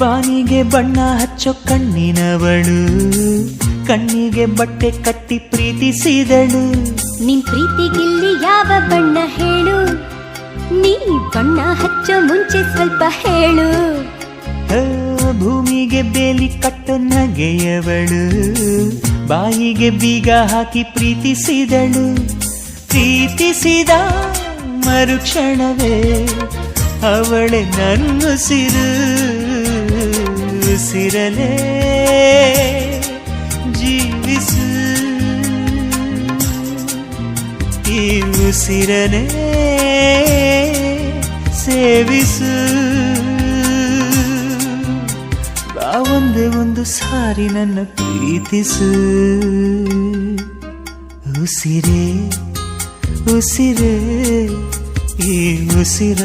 ಬಾನಿಗೆ ಬಣ್ಣ ಹಚ್ಚೋ ಕಣ್ಣಿನವಳು, ಕಣ್ಣಿಗೆ ಬಟ್ಟೆ ಕಟ್ಟಿ ಪ್ರೀತಿಸಿದಳು. ನಿನ್ ಪ್ರೀತಿಗಿಲ್ಲಿ ಯಾವ ಬಣ್ಣ ಹೇಳು, ನೀ ಬಣ್ಣ ಹಚ್ಚೋ ಮುಂಚೆ ಸ್ವಲ್ಪ ಹೇಳು. ಭೂಮಿಗೆ ಬೇಲಿ ಕಟ್ಟೋ ನಗೆಯವಳು, ಬಾಯಿಗೆ ಬೀಗ ಹಾಕಿ ಪ್ರೀತಿಸಿದಳು. ಪ್ರೀತಿಸಿದ ಮರುಕ್ಷಣವೇ ಅವಳೆ ನನ್ನುಸಿರು, ಉಸಿರಲೇ ಜೀವಿಸು, ಈ ಉಸಿರನೇ ಸೇವಿಸು. ಬಾ ಒಂದೇ ಒಂದು ಸಾರಿ ನನ್ನ ಪ್ರೀತಿಸು. ಉಸಿರೇ ಉಸಿರೇ ಈ ಉಸಿರ